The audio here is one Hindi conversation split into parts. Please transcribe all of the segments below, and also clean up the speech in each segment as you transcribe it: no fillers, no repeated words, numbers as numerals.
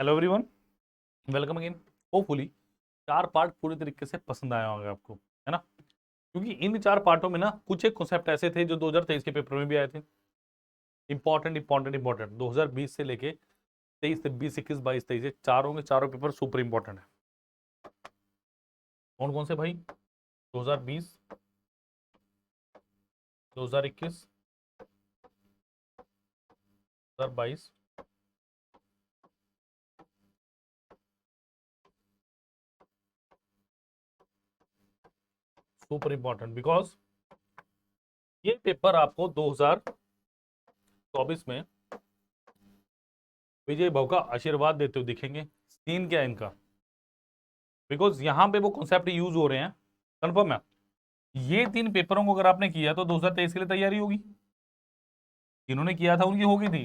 Hello everyone, welcome again. Hopefully 4 part पूरी तरीके से पसंद आया होगा आपको, है ना। क्योंकि इन 4 पार्टों में ना कुछ एक कॉन्सेप्ट ऐसे थे जो 2023 के पेपर में भी आए थे। इंपॉर्टेंट इंपॉर्टेंट इंपॉर्टेंट 2020 से लेके 23 से 20, 21, 22, 23 चारों के चारों पेपर सुपर इंपॉर्टेंट है। कौन कौन से भाई? 2020, 2021, 2022, सुपर इंपॉर्टेंट बिकॉज ये पेपर आपको 2024 में विजय भाव का आशीर्वाद देते हुए दिखेंगे। सीन क्या है इनका? बिकॉज यहां पे वो कॉन्सेप्ट यूज हो रहे हैं। कंफर्म है, ये 3 पेपरों को अगर आपने किया तो 2023 के लिए तैयारी होगी। जिन्होंने किया था उनकी होगी थी।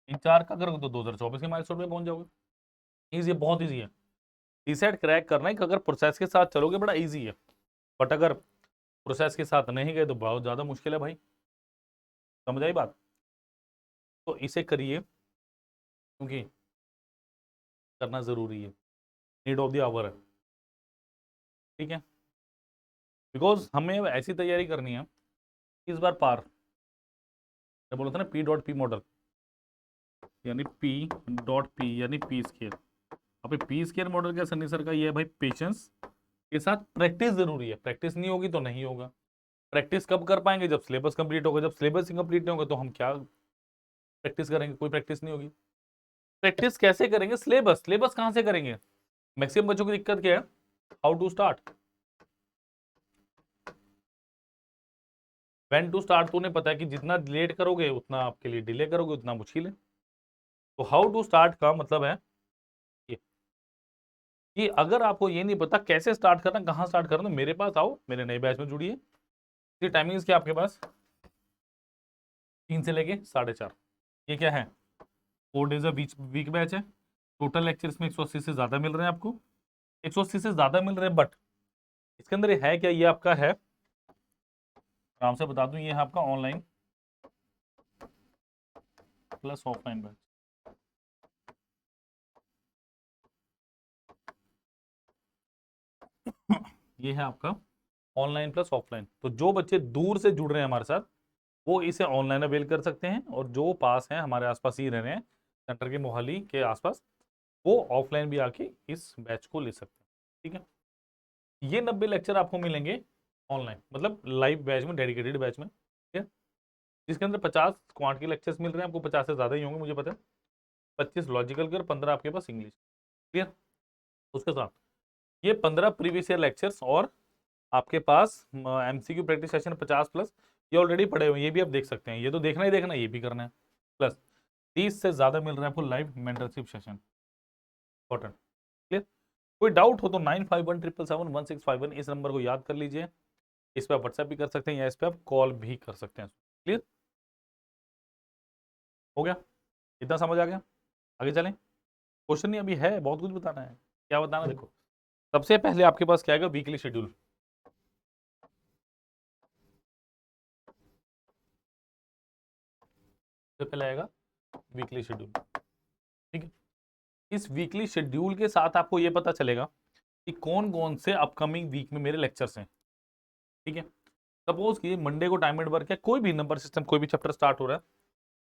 इन 4 का करोगे तो 2024 के माइलस्टोन पे पहुंच जाओगे। ईजी है, बहुत ईजी है। रीसेट क्रैक करना है कि अगर प्रोसेस के साथ चलोगे बड़ा ईजी है, बट अगर प्रोसेस के साथ नहीं गए तो बहुत ज्यादा मुश्किल है भाई। समझ आई बात? तो इसे करिए क्योंकि करना जरूरी है, नीड ऑफ द आवर है। ठीक है, बिकॉज हमें ऐसी तैयारी करनी है इस बार पार। मैं बोला था ना P.P मॉडल, यानी P.P यानी पी स्केयर। अब पी स्केयर मॉडल क्या सन्नी सर का ये है भाई, पेशेंस के साथ प्रैक्टिस जरूरी है। प्रैक्टिस नहीं होगी तो नहीं होगा। प्रैक्टिस कब कर पाएंगे? जब सिलेबस कंप्लीट होगा। जब सिलेबस कंप्लीट नहीं होगा तो हम क्या प्रैक्टिस करेंगे? कोई प्रैक्टिस नहीं होगी। प्रैक्टिस कैसे करेंगे? सिलेबस सिलेबस कहां से करेंगे? मैक्सिमम बच्चों की दिक्कत क्या है? How to start, when to start. तो उन्हें पता है कि जितना लेट करोगे उतना आपके लिए डिले करोगे उतना मुश्किल है। तो हाउ टू स्टार्ट का मतलब है ये कि अगर आपको ये नहीं पता कैसे स्टार्ट करना, कहां स्टार्ट करना, मेरे पास आओ, मेरे नए बैच में जुड़िए। इसकी टाइमिंग्स क्या आपके पास? 3 से लेके 4:30। ये क्या है? 4 डेज वीक बैच है। टोटल लेक्चर इसमें 180 से ज्यादा मिल रहे हैं आपको। 180 से ज्यादा मिल रहे हैं, बट इसके अंदर ये है क्या? ये आपका है, आराम से बता दूं, ये है आपका ऑनलाइन प्लस ऑफलाइन बैच। ये है आपका ऑनलाइन प्लस ऑफलाइन। तो जो बच्चे दूर से जुड़ रहे हैं हमारे साथ वो इसे ऑनलाइन अवेल कर सकते हैं, और जो पास हैं हमारे आसपास ही रह रहे हैं सेंटर के मोहाली के आसपास, वो ऑफलाइन भी आके इस बैच को ले सकते हैं। ठीक है, ये 90 लेक्चर आपको मिलेंगे ऑनलाइन, मतलब लाइव बैच में, डेडिकेटेड बैच में। ठीक है, जिसके अंदर 50 क्वांट के लेक्चर्स मिल रहे हैं आपको। 50 से ज़्यादा ही होंगे मुझे पता है। 25 लॉजिकल के और 15 आपके पास इंग्लिश। क्लियर? उसके साथ ये 15 प्रीवियस ईयर लेक्चर्स, और आपके पास एमसीक्यू प्रैक्टिस सेशन 50+। ये ऑलरेडी पढ़े हुए हैं, ये भी आप देख सकते हैं। ये तो देखना ही देखना, ये भी करना है। प्लस 30 से ज़्यादा मिल रहा है आपको live mentorship session. Important. Clear? कोई डाउट हो तो 9517771651 इस नंबर को याद कर लीजिए। इस पर आप व्हाट्सएप भी कर सकते हैं या इस पर आप कॉल भी कर सकते हैं। क्लियर हो गया? इतना समझ आ गया? आगे चलें। क्वेश्चन नहीं अभी है, बहुत कुछ बताना है। क्या बताना? देखो, सबसे पहले आपके पास क्या आएगा? Weekly schedule. सबसे पहले आएगा वीकली शेड्यूल। ठीक है, इस वीकली शेड्यूल के साथ आपको ये पता चलेगा कि कौन कौन से अपकमिंग वीक में मेरे लेक्चर्स हैं। ठीक है, सपोज कि मंडे को टाइम एंड वर्क है, कोई भी नंबर सिस्टम, कोई भी चैप्टर स्टार्ट हो रहा है,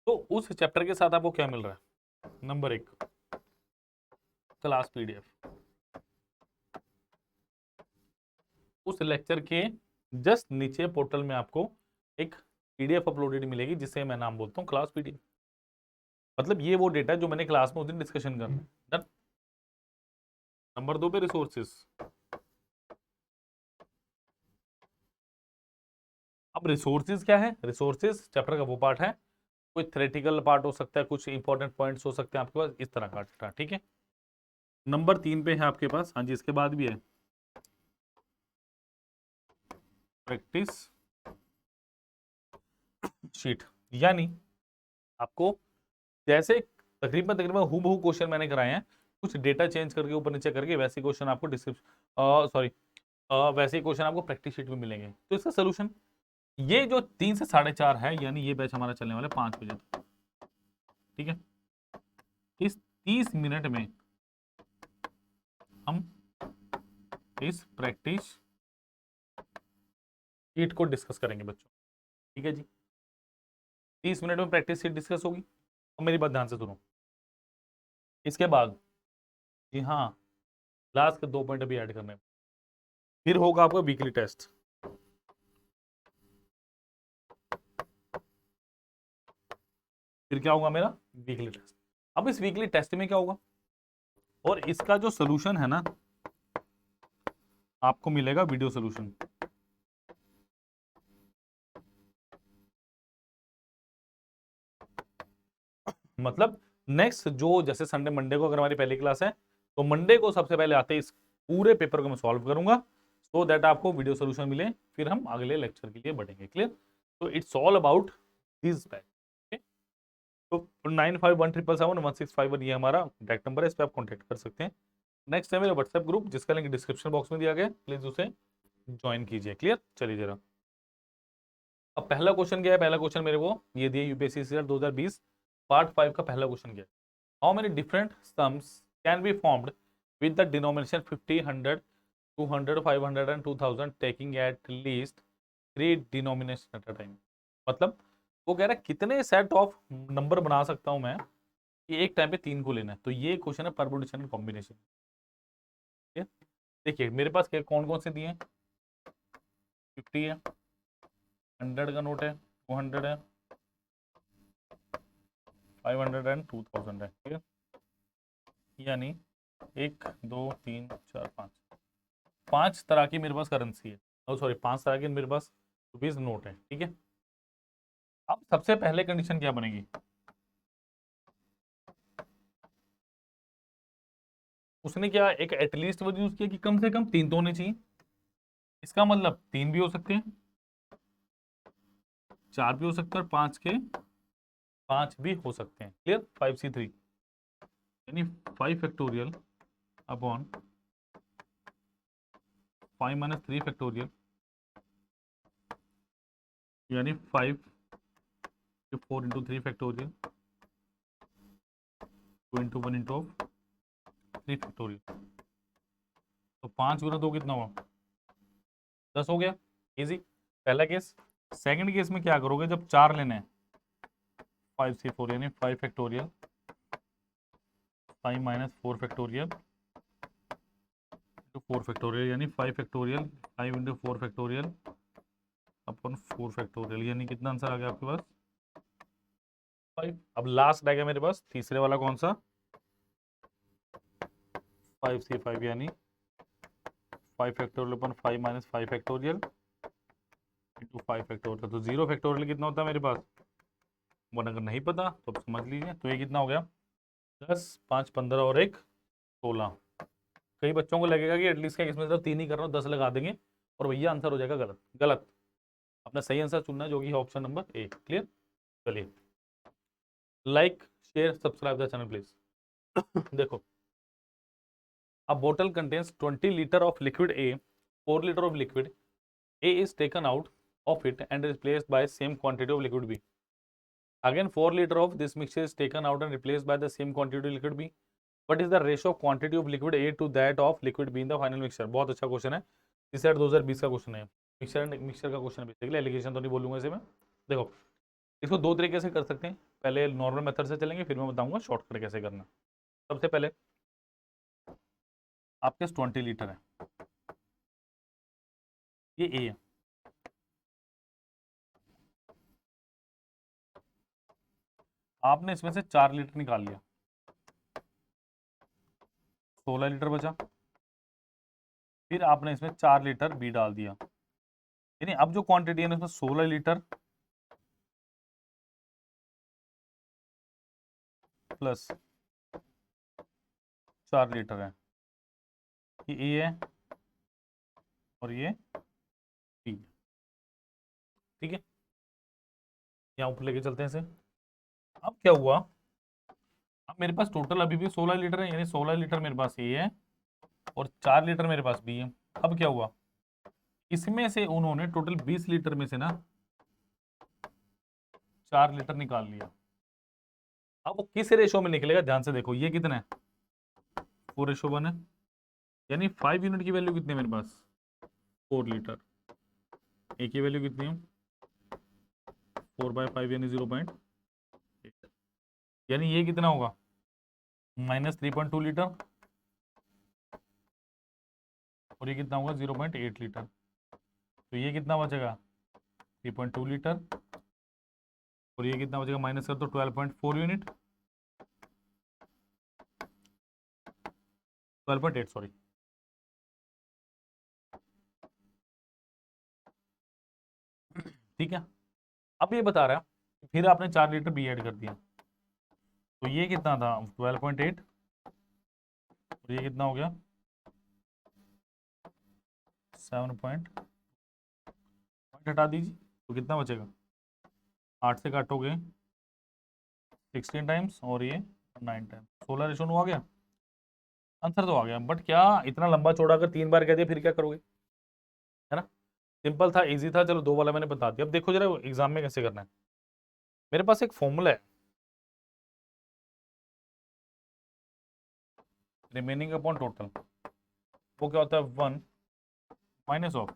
तो उस चैप्टर के साथ आपको क्या मिल रहा है? Number 1, class PDF. उस लेक्चर के जस्ट नीचे पोर्टल में आपको एक पीडीएफ अपलोडेड मिलेगी, जिसे मैं नाम बोलता हूँ क्लास पीडीएफ। मतलब ये वो डेटा है जो मैंने क्लास में उस दिन डिस्कशन करना है। नंबर 2 पे रिसोर्सेज। अब रिसोर्सेज क्या है? रिसोर्सेज चैप्टर का वो पार्ट है, कोई थ्योरेटिकल पार्ट हो सकता है, कुछ इंपॉर्टेंट पॉइंट्स हो सकते हैं आपके पास, इस तरह का डेटा। ठीक है, नंबर 3 पे है आपके पास, हाँ जी, इसके बाद भी है प्रैक्टिस शीट। यानी आपको जैसे तकरीबन तकरीबन हूबहू क्वेश्चन मैंने कराए हैं, कुछ डेटा चेंज करके ऊपर नीचे करके, वैसे क्वेश्चन आपको डिस्क्रिप्शन, सॉरी, वैसे क्वेश्चन आपको प्रैक्टिस शीट में मिलेंगे। तो इसका सोल्यूशन ये जो 3 से 4:30 है, यानी ये बैच हमारा चलने वाला है 5 बजे तक। ठीक है, इस 30 मिनट में हम इस प्रैक्टिस शीट को डिस्कस करेंगे बच्चों। ठीक है जी, 30 मिनट में प्रैक्टिस शीट डिस्कस होगी। और मेरी बात ध्यान से सुनो, इसके बाद जी हाँ लास्ट के 2 पॉइंट अभी ऐड करने हैं। फिर होगा आपका वीकली टेस्ट। फिर क्या होगा मेरा वीकली टेस्ट। अब इस वीकली टेस्ट में क्या होगा, और इसका जो सोल्यूशन है ना आपको मिलेगा वीडियो सोल्यूशन। मतलब नेक्स्ट जो जैसे संडे मंडे को अगर हमारी पहली क्लास है तो मंडे को सबसे पहले आते ही इस पूरे पेपर को मैं सॉल्व करूंगा सो दैट आपको वीडियो सोल्यूशन मिले, फिर हम अगले लेक्चर के लिए बढ़ेंगे। क्लियर? तो it's all about this batch. तो 9517771651 ये हमारा डायरेक्ट नंबर है, इस पर आप कॉन्टैक्ट कर सकते हैं। नेक्स्ट है मेरा व्हाट्सएप ग्रुप जिसका लिंक डिस्क्रिप्शन बॉक्स में दिया गया है, प्लीज उसे ज्वाइन कीजिए। क्लियर? चलिए जरा अब पहला क्वेश्चन क्या है। पहला क्वेश्चन मेरे को ये दिया यूपीएससी 2020 पार्ट 5 का पहला क्वेश्चन क्या है। How many different sums can be formed with the denomination 50, 100, 200, 500 and 2000 taking at least 3 denomination at a time. मतलब वो कह रहा है कितने सेट ऑफ नंबर बना सकता हूं मैं कि एक टाइम पे 3 को लेना है। तो ये क्वेश्चन है परमुटेशन एंड कॉम्बिनेशन। देखिए मेरे पास कौन कौन से दिए हैं, 50 है, 100 का नोट है, 200 है, 500 एंड 2000 है। ठीक है, यानी 1 2 3 4 5 5 तरह की मेरे पास करेंसी है, सॉरी 5 तरह के मेरे पास रुपीज नोट है। ठीक है, अब सबसे पहले कंडीशन क्या बनेगी, उसने क्या एक एटलीस्ट वर्ड यूज किया कि कम से कम 3 तो होने चाहिए। इसका मतलब 3 भी हो सकते हैं, 4 भी हो सकते हैं और 5 के 5 भी हो सकते हैं। क्लियर? 5C3 यानी 5 फैक्टोरियल अपॉन 5 माइनस 3 फैक्टोरियल यानी 5 4 into 3 factorial 2 into 1 into 3 factorial. तो 5 गुना 2 कितना हुआ, 10 हो गया। इजी पहला केस। सेकंड केस में क्या करोगे, जब 4 लेने हैं 5C4 यानी 5 factorial 5 minus 4 factorial into 4 factorial यानी 5 फैक्टोरियल 5 इंटू 4 फैक्टोरियल अपन 4 फैक्टोरियल यानी कितना आंसर आ गया आपके पास 5। अब लास्ट रह गया मेरे पास तीसरे वाला कौन सा, 5C5 यानी 5 फैक्टोरियल अपन 5 माइनस 5 फैक्टोरियल इंटू 5 फैक्टोरियल। तो 0 फैक्टोरियल कितना होता है मेरे पास, वन अगर नहीं पता तो आप समझ लीजिए। तो ये कितना हो गया 10 5 15 और 1 16। कई बच्चों को लगेगा कि एटलीस्ट क्या इसमें तो 3 ही कर रहा हूँ 10 लगा देंगे और भैया आंसर हो जाएगा गलत। गलत, अपना सही आंसर चुनना है जो कि है ऑप्शन नंबर ए। क्लियर? चलिए like share subscribe the channel please. देखो a bottle contains 20 liter of liquid A, 4 liter of liquid A is taken out of it and replaced by same quantity of liquid B. Again 4 liter of this mixture is taken out and replaced by the same quantity of liquid B. What is the ratio of quantity of liquid A to that of liquid B in the final mixture? बहुत अच्छा क्वेश्चन है, इस सेट 2020 का क्वेश्चन है। मिक्सचर का क्वेश्चन है बेसिकली, एलिगेशन तो नहीं बोलूंगा इसे मैं। देखो इसको दो तरीके से कर सकते हैं, पहले नॉर्मल मेथड से चलेंगे फिर मैं बताऊंगा शॉर्टकट कैसे करना। सबसे पहले आपके 20 लीटर है, ये ए है, आपने इसमें से 4 लीटर निकाल लिया, 16 लीटर बचा। फिर आपने इसमें 4 लीटर बी डाल दिया, यानी अब जो क्वांटिटी है ना उसमें 16 लीटर प्लस 4 लीटर है, ये ए है और ये बी। ठीक है, यहाँ ऊपर लेके चलते हैं इसे। अब क्या हुआ, अब मेरे पास टोटल अभी भी 16 लीटर है, यानी 16 लीटर मेरे पास ए है और 4 लीटर मेरे पास बी है। अब क्या हुआ, इसमें से उन्होंने टोटल 20 लीटर में से ना 4 लीटर निकाल लिया। अब वो किस रेशो में निकलेगा ध्यान से देखो, ये कितना है 4:1 है, यानी 5 यूनिट की वैल्यू कितनी है मेरे पास 4 लीटर, ए की वैल्यू कितनी है 4/5 यानी 0.8, यानी ये कितना होगा -3.2 लीटर, और ये कितना होगा 0.8 लीटर, तो ये कितना बचेगा 3.2 लीटर, और ये कितना बचेगा माइनस कर तो 12.4 यूनिट, 12.8 सॉरी। ठीक है, अब ये बता रहा है फिर आपने 4 लीटर बी ऐड कर दिया, तो ये कितना था 12.8, और ये कितना हो गया 7 हटा दीजिए, तो कितना बचेगा 8 से काटोगे 16 टाइम्स और ये 9 टाइम्स, 16:9 आ गया, आंसर तो आ गया। बट क्या इतना लंबा चौड़ा अगर 3 बार कह दिया फिर क्या करोगे, है ना। सिंपल था, इजी था, चलो 2 वाला मैंने बता दिया। अब देखो जरा एग्जाम में कैसे करना है। मेरे पास एक फॉर्मूला है, रिमेनिंग अपॉन टोटल, वो क्या होता है 1 minus of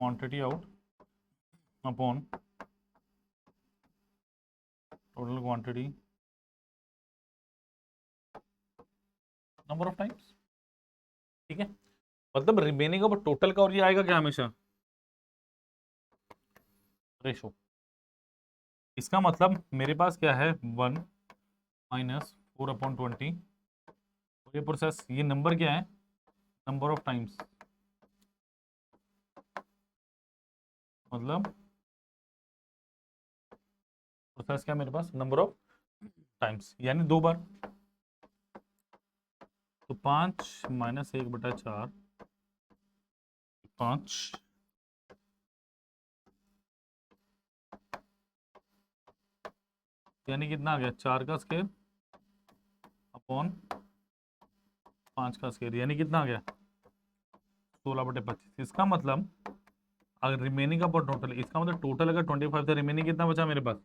quantity out upon total quantity number of times. ठीक है, मतलब रिमेनिंग अब टोटल का, और ये आएगा क्या हमेशा रेशो। इसका मतलब मेरे पास क्या है 1 -4/20, और ये प्रोसेस, ये नंबर क्या है नंबर ऑफ टाइम्स, मतलब प्रोसेस क्या मेरे पास नंबर ऑफ टाइम्स, यानी 2 बार, तो 5 - 1/4 5, यानी कितना आ गया 4 का स्क्वायर अपॉन 5 का स्क्वायर, यानी कितना आ गया 16/25। इसका मतलब अगर रिमेनिंग का टोटल, इसका मतलब टोटल अगर 25 था, रिमेनिंग कितना बचा मेरे पास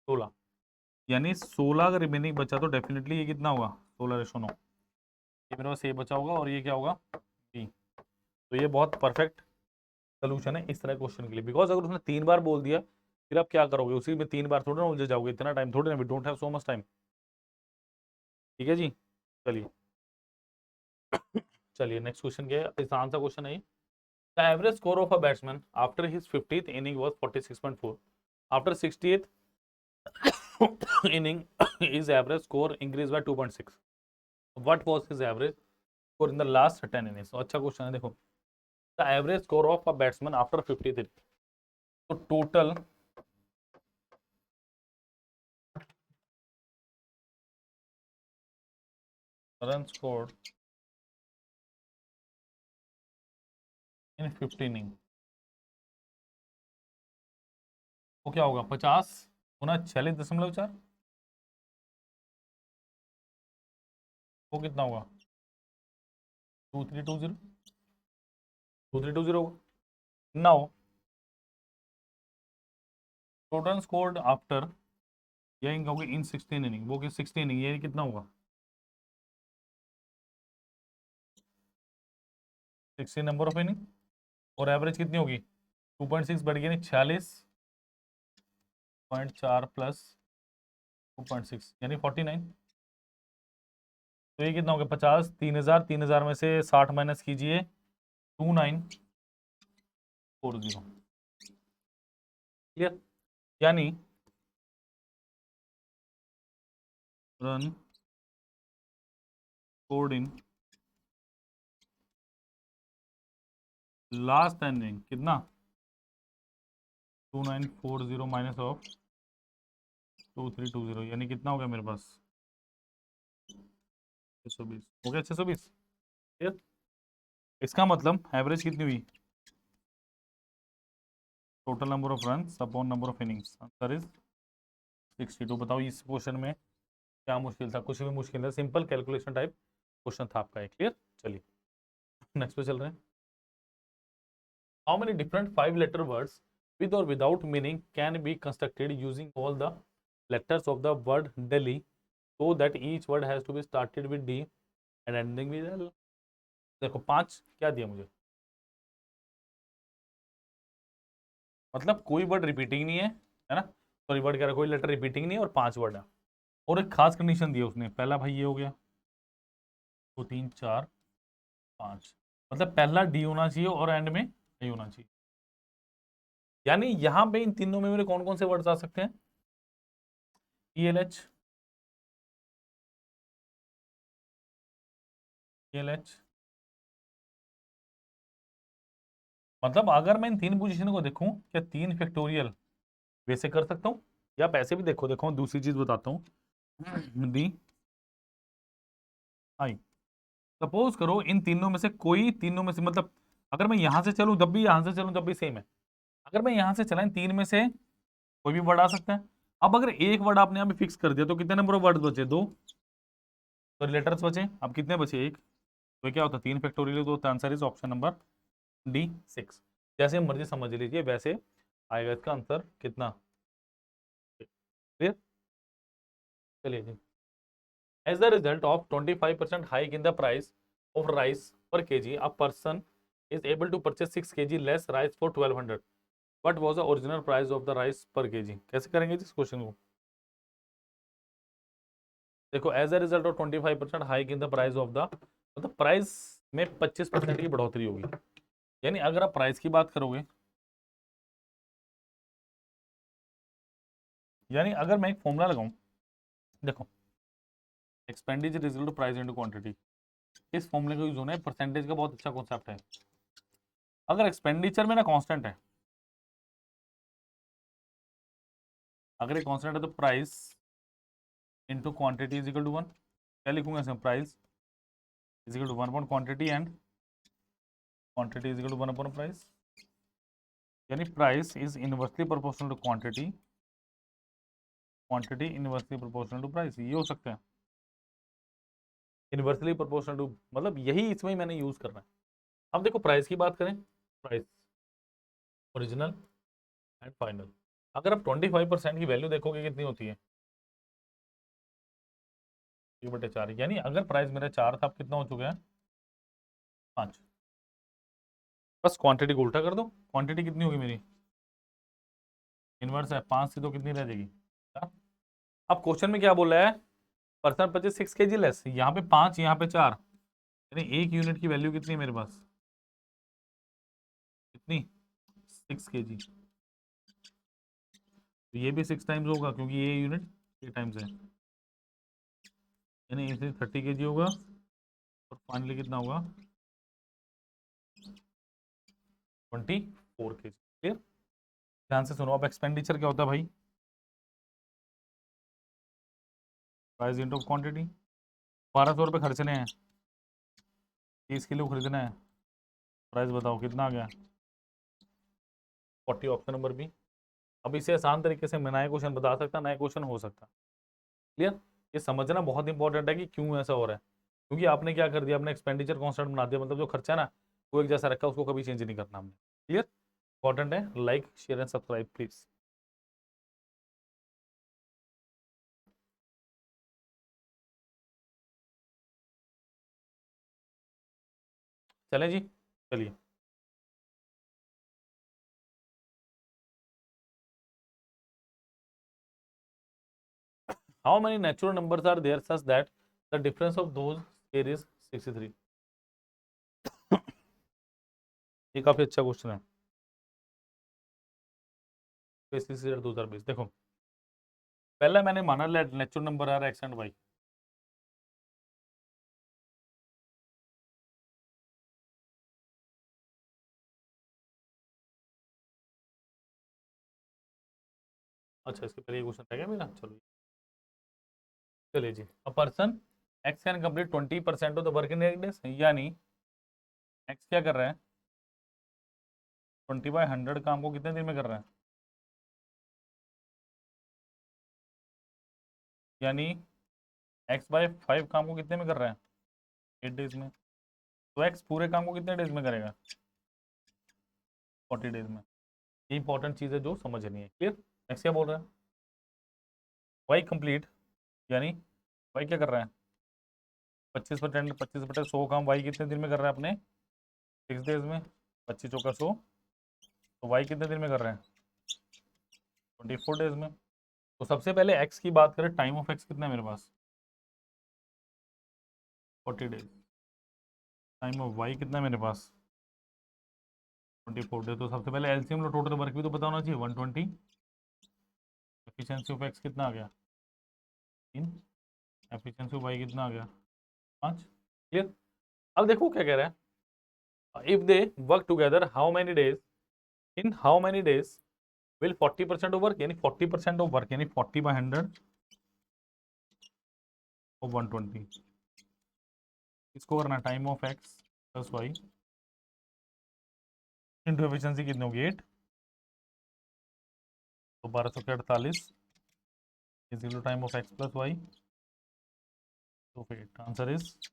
16, यानी 16 अगर रिमेनिंग बचा तो डेफिनेटली ये कितना होगा 16:9, ये मेरे पास ये बचा होगा, और ये क्या होगा बी। तो ये बहुत परफेक्ट सोल्यूशन है इस तरह क्वेश्चन के लिए, बिकॉज अगर उसने 3 बार बोल दिया फिर आप क्या करोगे, उसी में 3 बार थोड़ा ना उलझ जाओगे, इतना टाइम थोड़ी ना, we don't have so much time. ठीक है जी, चलिए चलिए नेक्स्ट क्वेश्चन क्या है, इस आंसर क्वेश्चन है। The average score of a batsman after his 50th inning was 46.4, after 60th inning his average score increased by 2.6, what was his average score in the last 10 innings। तो अच्छा क्वेश्चन है, देखो the average score of a batsman after 53, तो total run scored in 50 inning, वो क्या होगा 50 गुना 46.4, वो कितना होगा 2320, 2320 होगा। नाउ टोटल स्कोर्ड आफ्टर, यही कहोगे इन 16 इनिंग, वो कि 16 इनिंग, ये कितना होगा 16 नंबर ऑफ इनिंग, और एवरेज कितनी होगी 2.6 बढ़ गई, 46.4 प्लस 2.6 यानी 49, तो ये कितना हो गया 50, 3000, 3000 में से 60 माइनस कीजिए 2940, क्लियर। यानी run scored in last inning कितना 2940 माइनस ऑफ 2320, यानी कितना हो गया मेरे पास 620, हो गया 620, क्लियर। इसका मतलब एवरेज कितनी हुई total number of run upon number of innings, answer is 62। बताओ इस क्वेश्चन में क्या मुश्किल था, कुछ भी मुश्किल था, सिंपल कैलकुलेशन टाइप क्वेश्चन था आपका, क्लियर। चलिए नेक्स्ट पे चल रहे हैं। How many different 5 letter words with or without meaning can be constructed using all the letters of the word Delhi, so that each word has to be started with D and ending with L. देखो 5 क्या दिया मुझे, मतलब कोई वर्ड रिपीटिंग नहीं है ना, सॉरी वर्ड कह रहा, कोई लेटर रिपीटिंग नहीं है और 5 वर्ड है। और एक खास कंडीशन दी है उसने, पहला भाई ये हो गया, 2 3 4 5, मतलब पहला डी होना चाहिए और एंड में ए होना चाहिए। यानी यहां पे इन तीनों में मेरे कौन कौन से वर्ड्स आ सकते हैं, ELH, ELH, मतलब अगर मैं इन 3 पोजीशन को देखूं, क्या 3 फैक्टोरियल वैसे कर सकता हूं, या आप ऐसे भी देखो, देखो दूसरी चीज बताता हूं, डी आई, सपोज करो इन तीनों में से कोई, तीनों में से मतलब अगर मैं यहां से चलूं तब भी, यहां से चलूं तब भी सेम है। अगर मैं यहां से चला, इन 3 में से कोई भी वर्ड आ सकता है। अब अगर एक वर्ड आपने यहाँ पे फिक्स कर दिया तो कितने नंबर ऑफ वर्ड्स बचे, 2, तो लेटर्स बचे, अब कितने बचे, 1, तो ये क्या होता है 3 फैक्टोरियल, तो answer is option number D 6। जैसे मर्जी समझ लीजिए, वैसे आएगा इसका आंसर कितना, क्लियर। चलिए जी, as the result of 25% hike in the price of rice पर KG, a person is able to purchase 6 kg less rice for 1200. What was the original price of the rice per kg? कैसे करेंगे इस क्वेश्चन को, देखो as a result of 25% hike in the price of the, मतलब प्राइस में 25% की बढ़ोतरी होगी। यानी अगर आप प्राइस की बात करोगे, यानी अगर मैं एक फॉर्मूला लगाऊं, देखो expenditure is equal to price into quantity, इस फॉर्मूले का यूज होना है, परसेंटेज का बहुत अच्छा कॉन्सेप्ट है। अगर एक्सपेंडिचर में ना कांस्टेंट है, अगर ये कांस्टेंट है तो price into quantity is equal to 1, क्या लिखूंगा इसमें, price is equal to 1 upon quantity and quantity is equal to 1 upon price. यानी price is inversely proportional to quantity, quantity inversely proportional to price, ये हो सकता है इनवर्सली प्रोपोर्शनल टू, मतलब यही इसमें मैंने यूज करना है। अब देखो प्राइस की बात करें, प्राइस ओरिजिनल एंड फाइनल, अगर आप 25% की वैल्यू देखोगे कितनी होती है, 1/4, यानी अगर प्राइस मेरा 4 था, अब कितना हो चुका है 5। बस क्वांटिटी को उल्टा कर दो, क्वांटिटी कितनी होगी मेरी, इनवर्स है 5 से, तो कितनी रह जाएगी 4। अब क्वेश्चन में क्या बोल रहा है, पर्सन परचेज 6 kg लेस, यहाँ पे 5, यहाँ पे 4, यानी 1 यूनिट की वैल्यू कितनी है मेरे पास, कितनी 6 kg, तो ये भी 6 टाइम्स होगा क्योंकि ये यूनिट 3 टाइम्स है, यानी इसे 30 kg होगा, और फाइनली कितना होगा 24 kg। क्लियर, ध्यान से सुनो। अब एक्सपेंडिचर क्या होता है भाई, प्राइस इंटू क्वांटिटी, 1200 रुपये खर्चने हैं, 30 किलो खरीदना है, प्राइस बताओ कितना आ गया, 40, ऑप्शन नंबर बी। अब इसे आसान तरीके से मैं नया क्वेश्चन बता सकता, नया क्वेश्चन हो सकता। क्लियर, ये समझना बहुत इंपॉर्टेंट है कि क्यों ऐसा हो रहा है, क्योंकि आपने क्या कर दिया, आपने एक्सपेंडिचर कॉन्स्टेंट बना दिया, मतलब जो खर्चा है ना वो एक जैसा रखा, उसको कभी चेंज नहीं करना हमने। क्लियर, इंपॉर्टेंट है, like share and subscribe please. चलें जी, चलिए। How many natural numbers are there such that the difference of those here is 63? ये काफी अच्छा क्वेश्चन है, 2020। देखो पहला मैंने माना नेचुरल नंबर आ रहा है एक्स एंड वाई, अच्छा इसके पहले ये क्वेश्चन रहेगा मेरा, चलो चलिए जी। A person x can complete 20% of the working days, यानी एक्स क्या कर रहा है, 20/100 काम को कितने दिन में कर रहा है, यानी x/5 काम को कितने में कर रहा है, 8 डेज में। तो x पूरे काम को कितने डेज में करेगा, 40 डेज में। ये इंपॉर्टेंट चीज़ है जो समझनी है। क्लियर। नेक्स्ट क्या बोल रहा है, वाई कंप्लीट, यानी वाई क्या कर रहा है, 25%, 25/100 काम वाई कितने दिन में कर रहा है अपने 6 डेज में, 25 × 100, तो वाई कितने दिन में कर रहे हैं 24 डेज में। तो सबसे पहले एक्स की बात करें, टाइम ऑफ एक्स कितना है मेरे पास 40 डेज, टाइम ऑफ वाई कितना है मेरे पास 24 डेज। तो सबसे पहले एलसीएम लो, टोटल वर्क भी तो पता होना चाहिए 120, एफिशिएंसी ऑफ एक्स कितना आ गया 3, एफिशिएंसी ऑफ वाई कितना आ गया 5। क्लियर। अब देखो क्या कह रहा है, if they work together how many days, in how many days will 40% of work, यानी 40% ऑफ वर्क, यानी 40/100 ऑफ 120, इसको करना time of X plus Y into efficiency कितनी होगी 8, तो 1248 is equal to time of X plus Y, तो 8 answer is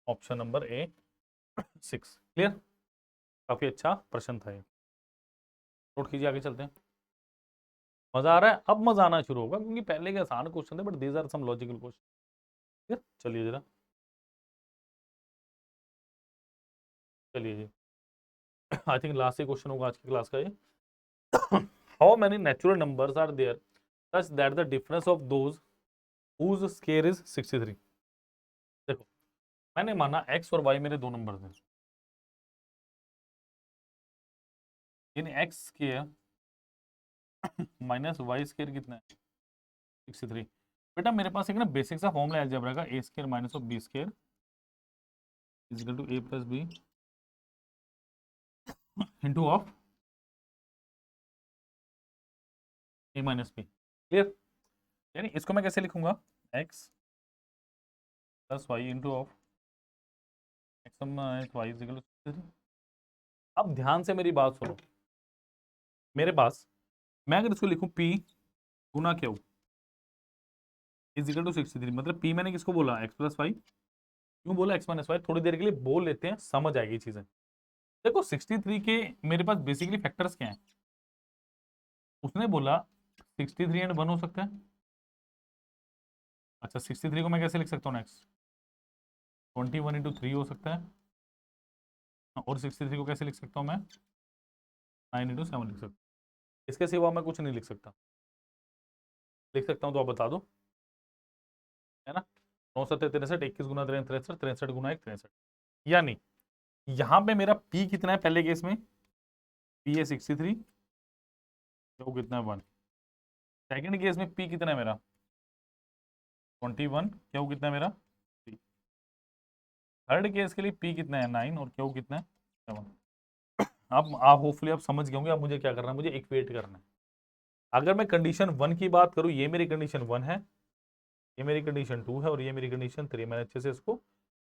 option number A 6। Clear. काफी अच्छा प्रश्न था ये, नोट कीजिए, आगे चलते हैं। मजा आ रहा है, अब मजा आना शुरू होगा क्योंकि पहले के आसान क्वेश्चन थे but these are some logical question. चलिए जरा, चलिए जी, आई थिंक लास्ट ही क्वेश्चन होगा आज की क्लास का ये। How many natural numbers are there such that the difference of those whose square is 63। देखो, मैंने माना x और y मेरे दो नंबर हैं, इन x square minus Y square कितना है 63। बेटा मेरे पास एक ना बेसिक सा फॉर्मूला अलजेब्रा का, a square minus of b square is equal to a plus B into of a minus B. Clear. यानी इसको मैं कैसे लिखूंगा, x plus Y into of X minus Y is equal to 63। अब ध्यान से मेरी बात सुनो, मेरे पास मैं अगर इसको लिखूं p गुना क्यू इज इक्वल टू 63, मतलब p मैंने किसको बोला x प्लस वाई, क्यों बोला x माइनस वाई, थोड़ी देर के लिए बोल लेते हैं, समझ आएगी चीजें। देखो 63 के मेरे पास बेसिकली फैक्टर्स क्या हैं, उसने बोला 63 एंड 1 हो सकता है। अच्छा 63 को मैं कैसे लिख सकता हूँ नेक्स्ट, 21 × 3 हो सकता है, और 63 को कैसे लिख सकता हूँ मैं 9 × 7 लिख सकता हूँ। इसके सिवा मैं कुछ नहीं लिख सकता, लिख सकता हूँ तो आप बता दो, है ना। 9 7 63, 21 गुना 3 63, 63 गुना 1 63, यानी यहाँ पे मेरा p कितना है पहले केस में, p है 63, तो कितना है 1। सेकंड केस में p कितना है मेरा 21, क्या कितना है मेरा 3। थर्ड केस के लिए p कितना है 9 और क्या कितना है 7। अब आप होपफुली आप समझ गए होंगे, अब मुझे क्या करना है, मुझे इक्वेट करना है। अगर मैं कंडीशन 1 की बात करूं, ये मेरी कंडीशन 1 है, ये मेरी कंडीशन 2 है और ये मेरी कंडीशन 3, मैंने अच्छे से इसको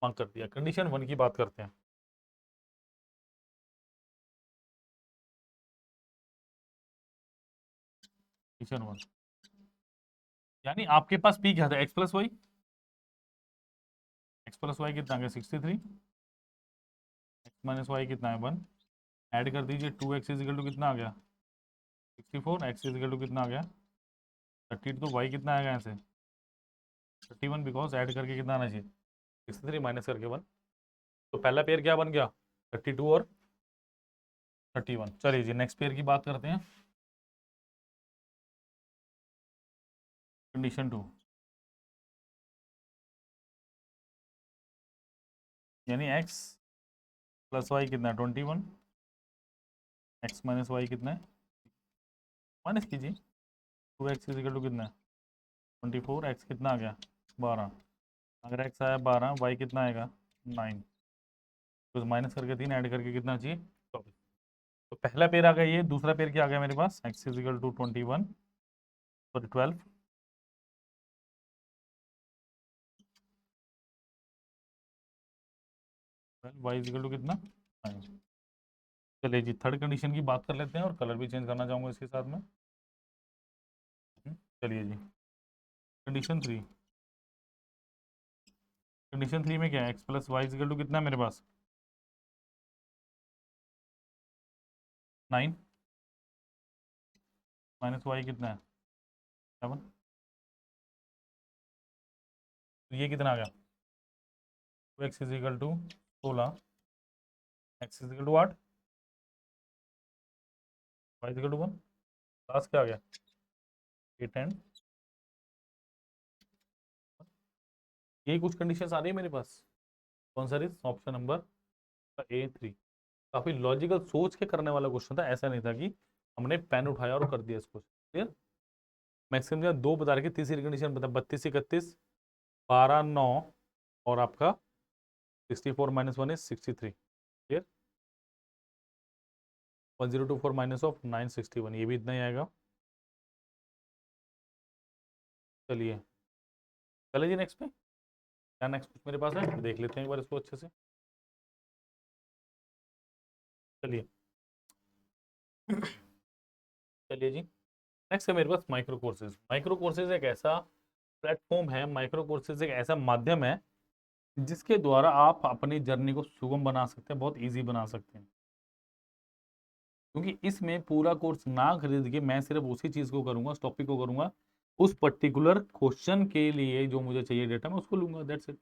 मार्क कर दिया। कंडीशन 1 की बात करते हैं, कंडीशन 1 यानी आपके पास p क्या था x plus Y, X plus Y कितना आ गया 63, एक्स माइनस वाई कितना है 1, ऐड कर दीजिए 2x इज इक्वल टू कितना आ गया 64, x इज इक्वल टू कितना आ गया 30, तो y कितना आएगा यहाँ से 31, बिकॉज ऐड करके कितना आना चाहिए 63 माइनस करके 1, तो पहला पेयर क्या बन गया 32 और 31। चलिए जी नेक्स्ट पेयर की बात करते हैं, कंडीशन 2, यानी x प्लस वाई कितना है 21, एक्स माइनस वाई कितना है, माइनस कीजिए 2x इज इक्वल टू कितना है 24, एक्स कितना आ गया 12, अगर x आया 12, वाई कितना आएगा 9, तो माइनस करके 3 ऐड करके कितना चाहिए 24। तो पहला पेयर आ गया ये, दूसरा पेयर क्या आ गया मेरे पास x is equal to 21 sorry 12, Y is equal to कितना 9। चलिए जी थर्ड कंडीशन की बात कर लेते हैं और कलर भी चेंज करना चाहूँगा इसके साथ में। चलिए जी कंडीशन 3, कंडीशन 3 में क्या है X plus Y is equal to कितना है मेरे पास 9, माइनस वाई कितना है 7, तो ये कितना आ गया, X is equal to 16, X is equal to 8, Y is equal to 1, last क्या आ गया 8 एंड, यही कुछ कंडीशन आ रही है मेरे पास। कौन सा ऑप्शन नंबर A3। काफी लॉजिकल सोच के करने वाला क्वेश्चन था, ऐसा नहीं था कि हमने पेन उठाया और कर दिया इसको। क्लियर। मैक्सिमम दो बता रखे, तीसरी कंडीशन बता 32 31 12 9 और आपका 64 minus 1 is 63। Clear. 1024 minus of 961, ये भी इतना ही आएगा। चलिए चलिए जी नेक्स्ट पे, क्या नेक्स्ट मेरे पास है देख लेते हैं एक बार इसको अच्छे से। चलिए चलिए जी नेक्स्ट है मेरे पास माइक्रो कोर्सेज। माइक्रो कोर्सेज एक ऐसा प्लेटफॉर्म है, माइक्रो कोर्सेज एक ऐसा माध्यम है जिसके द्वारा आप अपनी जर्नी को सुगम बना सकते हैं, बहुत इजी बना सकते हैं। क्योंकि इसमें पूरा कोर्स ना खरीद के मैं सिर्फ उसी चीज़ को करूंगा, उस टॉपिक को करूंगा, उस पर्टिकुलर क्वेश्चन के लिए जो मुझे चाहिए डेटा मैं उसको लूंगा, दैट्स इट।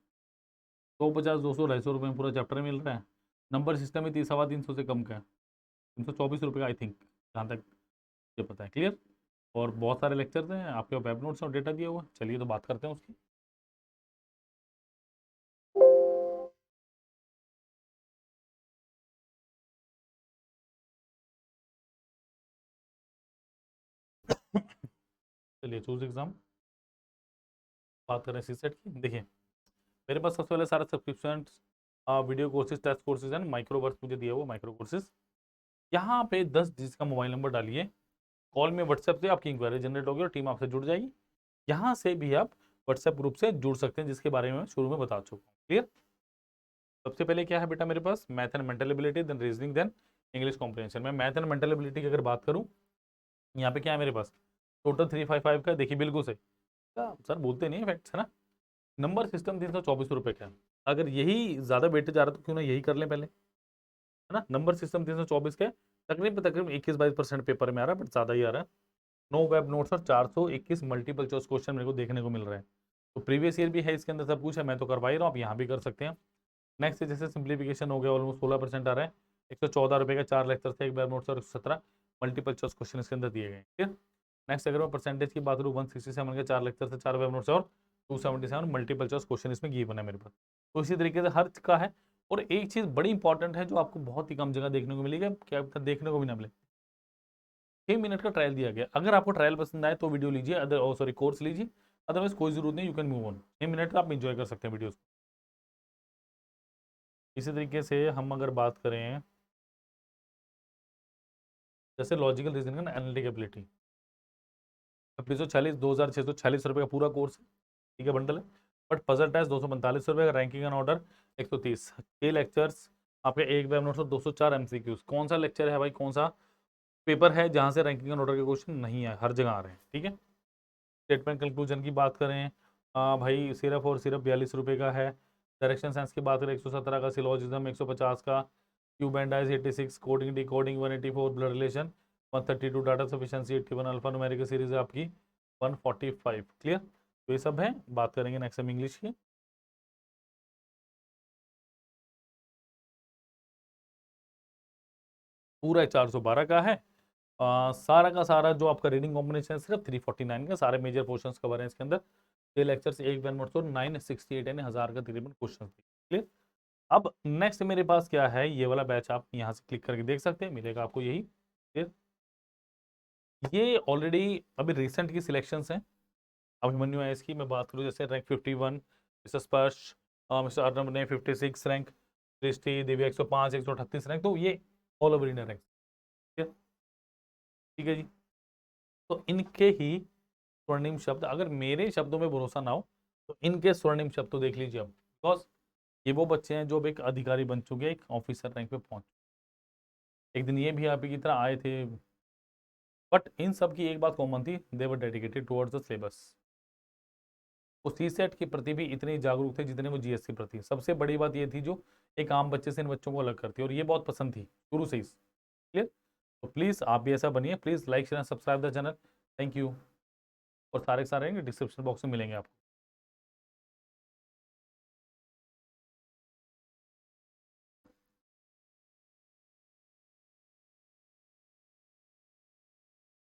150 200 250 रुपये में पूरा चैप्टर मिल रहा है। नंबर सिस्टम में 300 से कम का है, 324 रुपये का आई थिंक, जहाँ तक मुझे पता है। क्लियर। और बहुत सारे लेक्चर्स हैं आपके वेब नोट्स और डेटा दिया हुआ। चलिए तो बात करते हैं उसकी। चलिए चूज एग्जाम, बात करें सीसेट की। देखिए मेरे पास सबसे पहले सारा subscription, video courses, test courses and micro work मुझे दिया हुआ माइक्रो कोर्सेज। यहाँ पे 10 डिजिट का मोबाइल नंबर डालिए, कॉल में व्हाट्सएप से आपकी इंक्वायरी जनरेट होगी और टीम आपसे जुड़ जाएगी। यहाँ से भी आप व्हाट्सएप ग्रुप से जुड़ सकते हैं, जिसके बारे में मैं शुरू में बता चुका हूँ। क्लियर। सबसे पहले क्या है बेटा मेरे पास, math and mental ability, then reasoning, then English comprehension. मैं मैथ एंड मेंटल एबिलिटी की अगर बात करूँ, यहाँ पे क्या है मेरे पास, टोटल 355 का। देखिए बिल्कुल सही, सर बोलते नहीं है फैक्ट्स, है ना। नंबर सिस्टम 324 रुपये का है। अगर यही ज़्यादा वेटेज आ रहा तो क्यों ना यही कर लें पहले, है ना। नंबर सिस्टम 324 के तकरीबन 21-22% पेपर में आ रहा है, बट ज़्यादा ही आ रहा है। 9 वेब नोट्स और 421 मल्टीपल चॉइस क्वेश्चन मेरे को देखने को मिल रहे हैं। तो प्रीवियस ईयर भी है इसके अंदर, सब कुछ है, मैं तो करवा ही रहा हूँ, आप यहाँ भी कर सकते हैं। नेक्स्ट जैसे सिंप्लीफिकेशन हो गया, ऑलमोस्ट 16% आ रहा है। 114 रुपये का 4 लेक्चर थे, एक वेब नोट्स और 17 मल्टीपल चॉइस क्वेश्चन इसके अंदर दिए गए। ठीक है। नेक्स्ट अगर मैं परसेंटेज की बात करूँ, 167 के 4 लेक्चर थे, 4 वेब नोट्स और 277 मल्टीपल चॉइस क्वेश्चन इसमें गिवन है मेरे पास। तो इसी तरीके से हर का है। और एक चीज़ बड़ी इंपॉर्टेंट है जो आपको बहुत ही कम जगह देखने को मिलेगी, क्या देखने को भी ना मिले, 6 मिनट का ट्रायल दिया गया। अगर आपको ट्रायल पसंद आए तो वीडियो लीजिए, अदर सॉरी कोर्स लीजिए, अदरवाइज कोई जरूरत नहीं, you can move on. 6 minute आप इंजॉय कर सकते हैं वीडियोस। इसी तरीके से हम अगर बात करें जैसे logical reasoning and analytic ability, 2640 2646 रुपये का पूरा कोर्स है, ठीक है, बंडल है। बट पजल टेस्ट 245 रुपये का, रैंकिंग एंड ऑर्डर 130, 6 लेक्चर्स आपके, एक वेब नोट्स और 204 एमसीक्यूज। कौन सा लेक्चर है भाई, कौन सा पेपर है जहाँ से रैंकिंग एंड ऑर्डर के क्वेश्चन नहीं है, हर जगह आ रहे हैं। ठीक है। स्टेटमेंट कंक्लूजन की बात करें, भाई सिर्फ और सिर्फ 42 रुपये का है। डायरेक्शन साइंस की बात करें 117 का, सिलोजिज्म 150 का, cube and dice 86, coding D coding 184, blood relation 132, data sufficiency 81, alpha numerical series है आपकी 145। क्लियर। तो ये सब है। बात करेंगे नेक्स्ट हम इंग्लिश की। पूरा 412 का है। सारा का सारा जो आपका रीडिंग कॉम्बिनेशन है सिर्फ 349 का, सारे मेजर पोर्शंस कवर हैं इसके अंदर। 6 लेक्चर्स, एक वेब नोट्स और 968 यानी 1000 का तकरीबन क्वेश्चन। क्लियर। अब नेक्स्ट मेरे पास क्या है, ये वाला बैच आप यहाँ से क्लिक करके देख सकते हैं, मिलेगा आपको यही। क्लियर। ये ऑलरेडी अभी रिसेंट की सिलेक्शंस हैं। अभिमन्यु है इसकी मैं बात करूँ, जैसे रैंक 51, मिस्टर स्पर्श, मिस्टर अर्नब ने 56 रैंक, दृष्टि दिव्या 105 138 रैंक, तो ये ऑल ओवर इंडिया रैंक। ठीक है जी। तो इनके ही स्वर्णिम शब्द, अगर मेरे शब्दों में भरोसा ना हो तो इनके स्वर्णिम शब्द तो देख लीजिए अब, बिकॉज ये वो बच्चे हैं जो अब एक अधिकारी बन चुके हैं, एक ऑफिसर रैंक पे पहुंच। एक दिन ये भी आप ही की तरह आए थे, बट इन सब की एक बात कॉमन थी, दे वर डेडिकेटेड टुवर्ड्स द सिलेबस। वो सी सेट के प्रति भी इतने जागरूक थे जितने वो जीएस के प्रति। सबसे बड़ी बात ये थी जो एक आम बच्चे से इन बच्चों को अलग करती है, और ये बहुत पसंद थी शुरू से ही। क्लियर। तो प्लीज़ आप भी ऐसा बनिए, please like share subscribe the channel. Thank you. और सारे के सारे डिस्क्रिप्शन बॉक्स में मिलेंगे आपको।